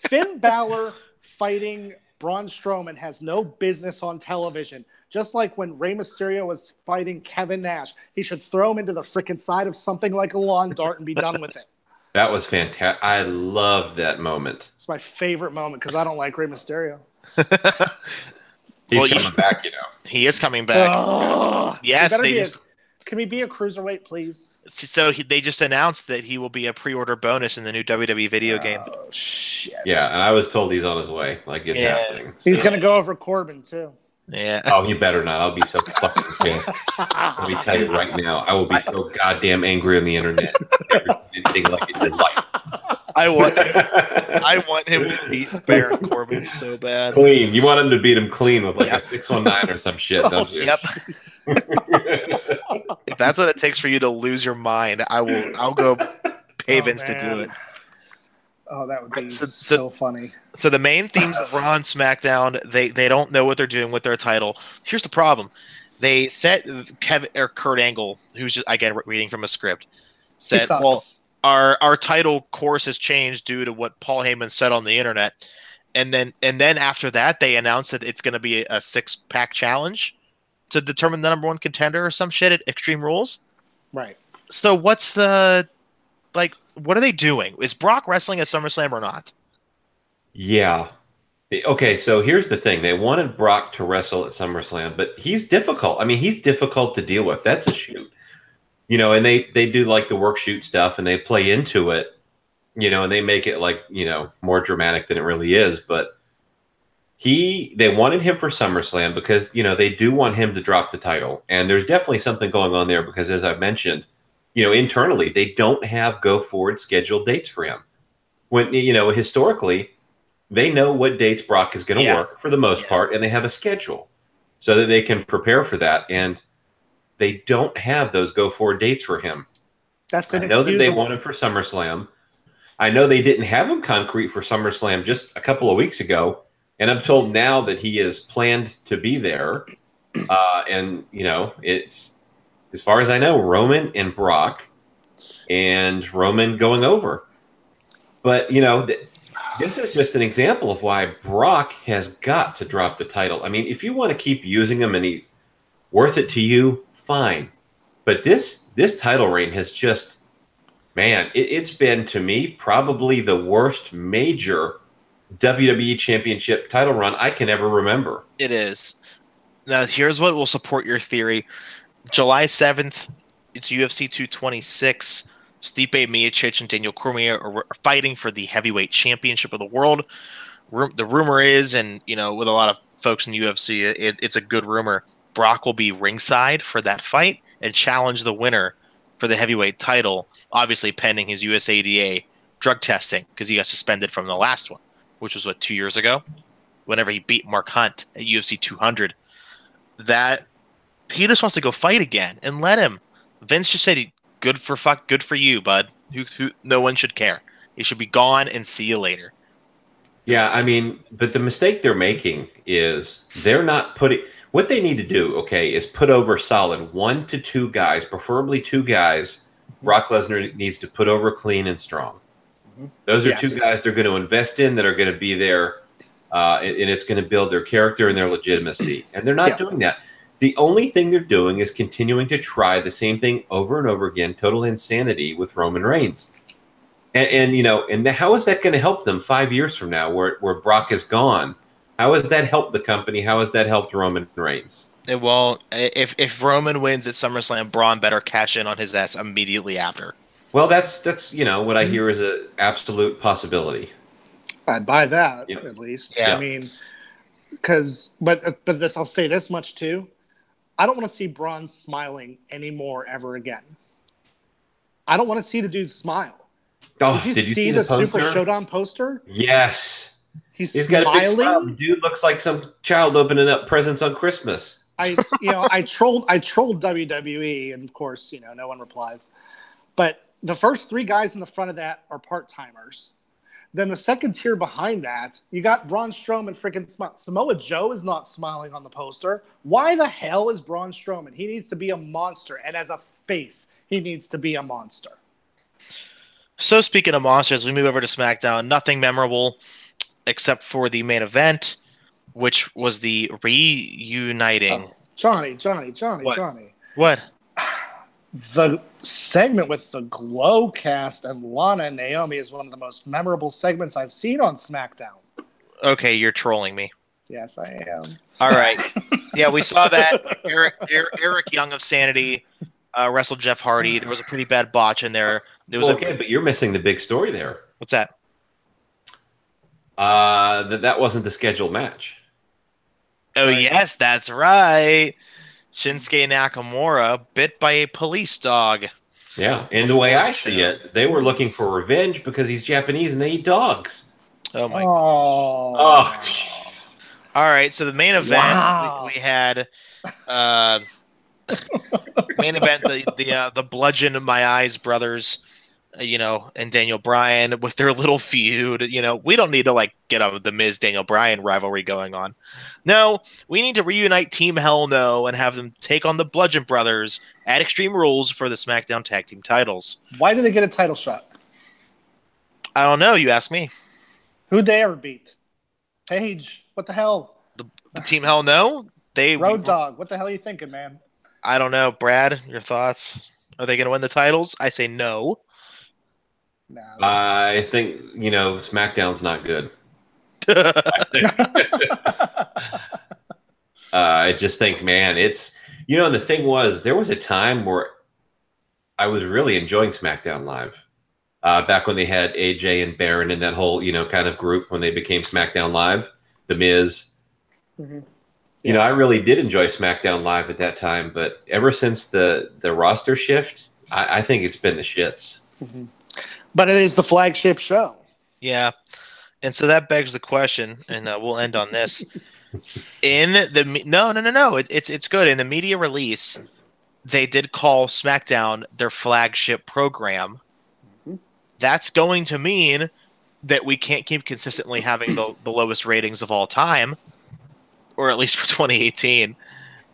Finn Balor fighting Braun Strowman has no business on television. Just like when Rey Mysterio was fighting Kevin Nash, he should throw him into the freaking side of something like a lawn dart and be done with it. That was fantastic. I loved that moment. It's my favorite moment because I don't like Rey Mysterio. He's coming back, He is coming back. Yes, can we be a cruiserweight, please? So they just announced that he will be a pre-order bonus in the new WWE video game. Oh, shit. Yeah, and I was told he's on his way. Like, it's happening. So. He's going to go over Corbin, too. Yeah. Oh, you better not. I'll be so fucking pissed. Let me tell you right now. I will be so goddamn angry on the internet. Anything like it in your life. I want him to beat Baron Corbin so bad. Clean. You want him to beat him clean with like a 619 or some shit, don't you? Yep. If that's what it takes for you to lose your mind, I'll go pay Vince to do it. Oh, that would be so funny. So the main themes of Raw and SmackDown, they don't know what they're doing with their title. Here's the problem. They set Kurt Angle, who's just, again, reading from a script, said, well, our title course has changed due to what Paul Heyman said on the internet. And then after that, they announced that it's going to be a 6-pack challenge to determine the number 1 contender or some shit at Extreme Rules. Right. So what's the... Like, what are they doing? Is Brock wrestling at SummerSlam or not? Yeah. Okay, so here's the thing. They wanted Brock to wrestle at SummerSlam, but he's difficult. I mean, he's difficult to deal with. That's a shoot. And they do like the work shoot stuff, and they play into it, and they make it like, more dramatic than it really is. But they wanted him for SummerSlam because, they do want him to drop the title. And there's definitely something going on there because, as I mentioned, internally, they don't have go-forward scheduled dates for him. When, historically, they know what dates Brock is going to work for the most part, and they have a schedule so that they can prepare for that. And they don't have those go-forward dates for him. That's I know that they want him for SummerSlam. I know they didn't have him concrete for SummerSlam just a couple of weeks ago, and I'm told now that he is planned to be there. And, it's... As far as I know, Roman and Brock, and Roman going over. But, this is just an example of why Brock has got to drop the title. I mean, if you want to keep using him and he's worth it to you, fine. But this title reign has just, man, it's been, to me, probably the worst major WWE Championship title run I can ever remember. It is. Now, here's what will support your theory. July 7th, it's UFC 226. Stipe Miocic and Daniel Cormier are fighting for the heavyweight championship of the world. The rumor is, and with a lot of folks in UFC, it's a good rumor, Brock will be ringside for that fight and challenge the winner for the heavyweight title, obviously pending his USADA drug testing because he got suspended from the last one, which was, 2 years ago, whenever he beat Mark Hunt at UFC 200. That... He just wants to go fight again, and let him. Vince just said, "Good for you, bud. who no one should care. He should be gone and see you later. Yeah, I mean, but the mistake they're making is they're not putting what they need to do, okay, is put over solid 1 to 2 guys, preferably 2 guys. Brock Lesnar needs to put over clean and strong. Those are 2 guys they're going to invest in that are going to be there, and it's going to build their character and their legitimacy. And they're not doing that. The only thing they're doing is continuing to try the same thing over and over again, total insanity with Roman Reigns. And you know, and how is that going to help them 5 years from now, where Brock is gone? How has that helped the company? How has that helped Roman Reigns? It won't. If Roman wins at SummerSlam, Braun better cash in on his ass immediately after. Well, that's you know what I hear is an absolute possibility. I'd buy that at least. Yeah. I mean, but I'll say this much too. I don't want to see Braun smiling anymore ever again. I don't want to see the dude smile. Oh, did you see the Super Showdown poster? Yes. He's got smiling. a big smile. The dude looks like some child opening up presents on Christmas. I trolled WWE, and of course, no one replies. But the first 3 guys in the front of that are part-timers. Then the second tier behind that, you got Braun Strowman freaking smile. Samoa Joe is not smiling on the poster. Why the hell is Braun Strowman? He needs to be a monster. And as a face, he needs to be a monster. So speaking of monsters, we move over to SmackDown. Nothing memorable except for the main event, which was the reuniting. Oh, Johnny. What? The segment with the Glow cast and Lana and Naomi is one of the most memorable segments I've seen on SmackDown. Okay, you're trolling me. Yes, I am. All right. Yeah, we saw that. Eric Young of Sanity wrestled Jeff Hardy. There was a pretty bad botch in there. But you're missing the big story there. What's that? That wasn't the scheduled match. Oh, right. Yes, that's right. Shinsuke Nakamura bit by a police dog. Yeah, and the way I see it, they were looking for revenge because he's Japanese and they eat dogs. Oh, my gosh. Oh, jeez. All right, so the main event, we had main event, the Bludgeon My Eyes brothers, and Daniel Bryan with their little feud. We don't need to get the Miz Daniel Bryan rivalry going on. No, we need to reunite Team Hell No and have them take on the Bludgeon Brothers at Extreme Rules for the SmackDown Tag Team titles. Why did they get a title shot? I don't know. You ask me. Who'd they ever beat? Paige. What the hell? The Team Hell No? Road Dogg. What the hell are you thinking, man? I don't know. Brad, your thoughts? Are they going to win the titles? I say no. No. I think, SmackDown's not good. I just think, man, it's, the thing was, there was a time where I was really enjoying SmackDown Live. Back when they had AJ and Baron and that whole, kind of group when they became SmackDown Live, The Miz. Mm-hmm. I really did enjoy SmackDown Live at that time, but ever since the roster shift, I think it's been the shits. Mm-hmm. But it is the flagship show. Yeah. And so that begs the question, and we'll end on this. No. It's good. In the media release, they did call SmackDown their flagship program. Mm-hmm. That's going to mean that we can't keep consistently having the lowest ratings of all time, or at least for 2018.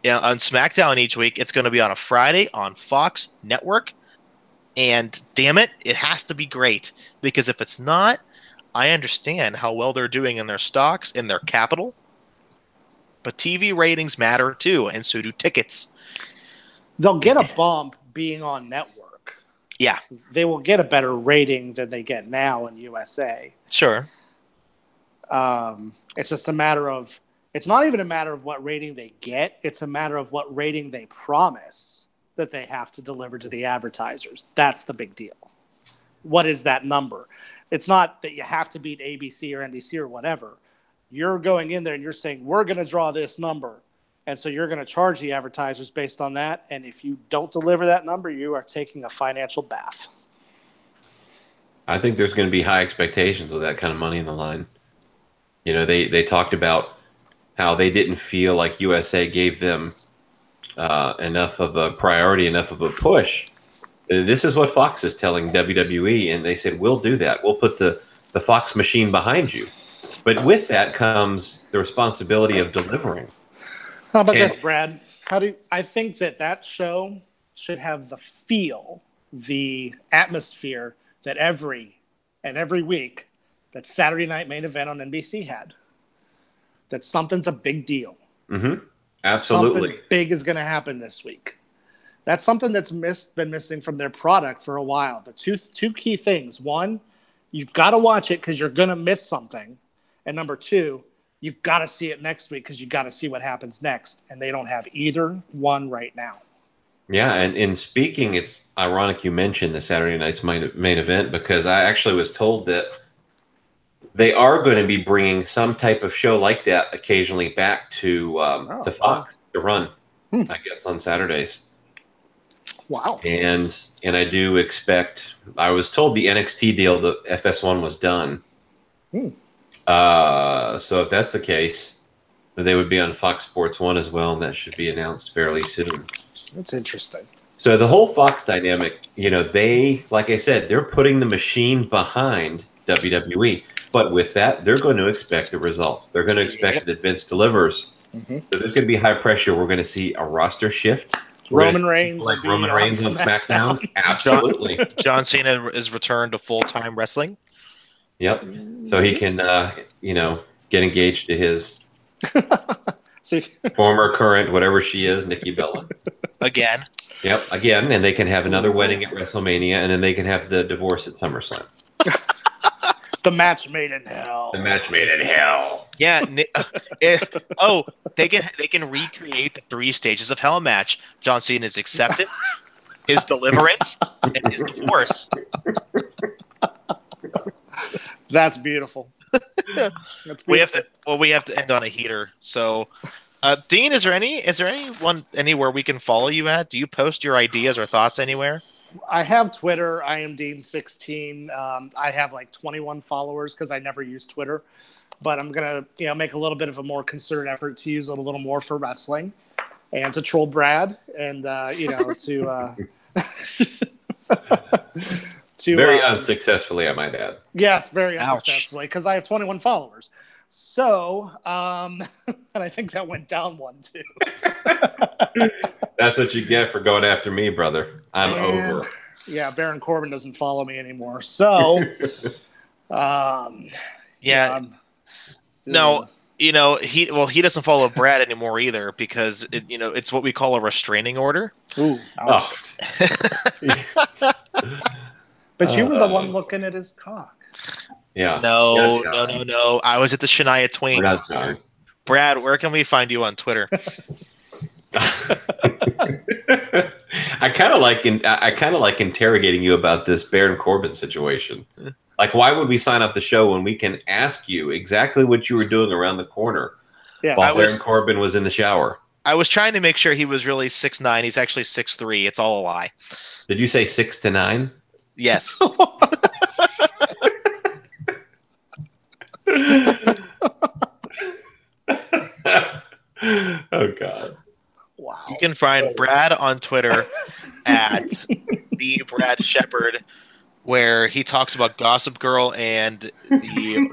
Yeah, on SmackDown each week, it's going to be on a Friday on Fox Network. And damn it, it has to be great. Because if it's not, I understand how well they're doing in their stocks, in their capital. But TV ratings matter too, and so do tickets. They'll get a bump being on network. Yeah. They will get a better rating than they get now in USA. Sure. It's just a matter of, it's not even a matter of what rating they get. It's a matter of what rating they promise that they have to deliver to the advertisers. That's the big deal. What is that number? It's not that you have to beat ABC or NBC or whatever. You're going in there and you're saying, we're going to draw this number. And so you're going to charge the advertisers based on that. And if you don't deliver that number, you are taking a financial bath. I think there's going to be high expectations with that kind of money in the line. They talked about how they didn't feel like USA gave them enough of a priority, enough of a push This is what Fox is telling WWE, and they said, we'll do that. We'll put the Fox machine behind you. But with that comes the responsibility of delivering. How about this, Brad? I think that show should have the feel, the atmosphere that every week that Saturday Night Main Event on NBC had. That something's a big deal. Mm-hmm. Absolutely. Something big is going to happen this week. That's something that's been missing from their product for a while. The two key things. One, you've got to watch it because you're going to miss something. And number two, you've got to see it next week because you've got to see what happens next. And they don't have either one right now. Yeah, and in speaking, it's ironic you mentioned the Saturday night's main event because I actually was told that they are going to be bringing some type of show like that occasionally back to Fox to run, I guess, on Saturdays. Wow. And I do expect. I was told the NXT deal, the FS1 was done. So if that's the case, they would be on Fox Sports 1 as well, and that should be announced fairly soon. That's interesting. So the whole Fox dynamic, they, like I said, they're putting the machine behind WWE. But with that, they're going to expect the results. They're going to expect that Vince delivers. So there's going to be high pressure. We're going to see a roster shift. Roman Reigns on SmackDown. Absolutely. John Cena is returned to full-time wrestling. Yep. So he can, get engaged to his former, current, whatever she is, Nikki Bella. Again. Yep. Again. And they can have another wedding at WrestleMania, and then they can have the divorce at SummerSlam. The match made in hell. The match made in hell. Yeah. They can recreate the 3 stages of hell match. John Cena's acceptance, his deliverance, and his divorce. That's beautiful. That's beautiful. We have to end on a heater. So, Dean, is there anywhere we can follow you at? Do you post your ideas or thoughts anywhere? I have Twitter. I am Dean16. I have like 21 followers because I never use Twitter, but I'm gonna make a little bit of a more concerted effort to use it a little more for wrestling and to troll Brad and to very unsuccessfully, I might add. Yes, very unsuccessfully because I have 21 followers. So, and I think that went down one too. That's what you get for going after me, brother. I'm over. Yeah, Baron Corbin doesn't follow me anymore. So, no, he doesn't follow Brad anymore either because it's what we call a restraining order. Ooh. Oh. But you were the one looking at his cock. Yeah. No. I was at the Shania Twain. We're not tired. Brad, where can we find you on Twitter? I kind of like interrogating you about this Baron Corbin situation. Like, why would we sign up the show when we can ask you exactly what you were doing around the corner while Baron Corbin was in the shower? I was trying to make sure he was really 6'9". He's actually 6'3". It's all a lie. Did you say 6 to 9? Yes. Oh God! Wow. You can find Brad on Twitter at the Brad Shepherd, where he talks about Gossip Girl and the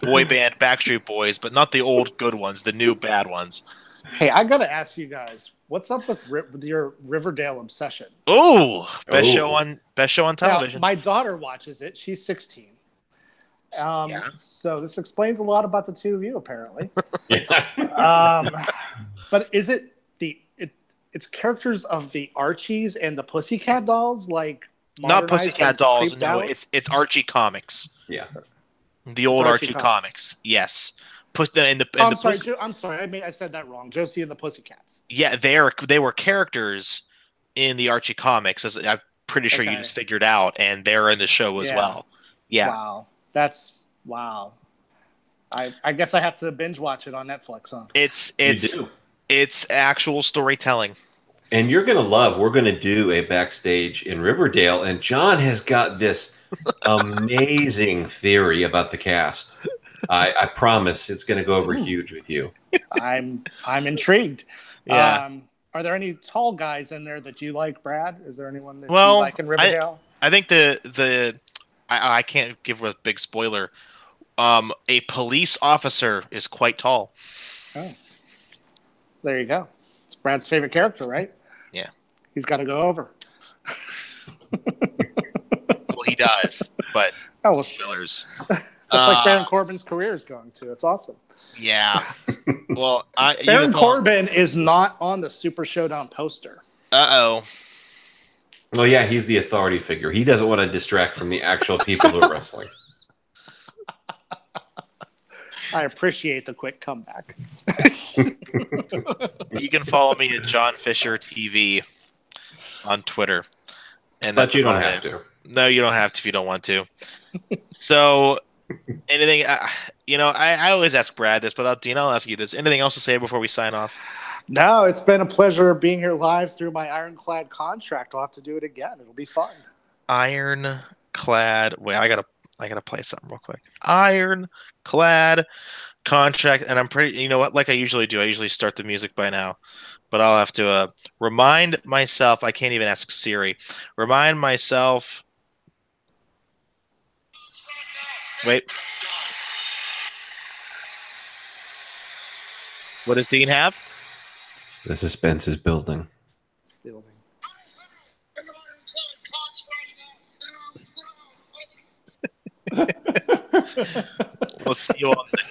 boy band Backstreet Boys, but not the old good ones, the new bad ones. Hey, I gotta ask you guys, what's up with your Riverdale obsession? Oh, best show on television. Now, my daughter watches it. She's 16. So this explains a lot about the two of you, apparently. But is it it's characters of the Archies and the Pussycat Dolls, like not Pussycat Dolls? No, it's Archie comics. Yeah, the old Archie comics. Yes. I'm sorry. I said that wrong. Josie and the Pussycats. Yeah, they were characters in the Archie comics, as I'm pretty sure you just figured out, and they're in the show as well. Yeah. Wow. Wow. I guess I have to binge watch it on Netflix, huh? It's actual storytelling. And you're going to love, we're going to do a backstage in Riverdale, and John has got this amazing theory about the cast. I promise it's going to go over huge with you. I'm intrigued. Yeah. Are there any tall guys in there that you like, Brad? Is there anyone that you Well, like in Riverdale? I think I can't give a big spoiler. A police officer is quite tall. Oh, there you go. It's Brad's favorite character, right? Yeah. He's got to go over. Well, he does, but Oh, well, spoilers. just like Baron Corbin's career is going to. It's awesome. Yeah. Well, Baron Corbin is not on the Super Showdown poster. Uh-oh. Well, yeah, he's the authority figure. He doesn't want to distract from the actual people who are wrestling. I appreciate the quick comeback. You can follow me at John Fisher TV on Twitter. And But you don't have to. No, you don't have to if you don't want to. So, anything, I always ask Brad this, but Dean, I'll ask you this. Anything else to say before we sign off? No, it's been a pleasure being here live through my ironclad contract. I'll have to do it again. It'll be fun. Ironclad. Wait, I gotta play something real quick. Ironclad contract, and I'm pretty. You know what? Like I usually do, I usually start the music by now, but I'll have to remind myself. I can't even ask Siri. Remind myself. Wait. What does Dean have? The suspense is building. It's building. We'll see you on the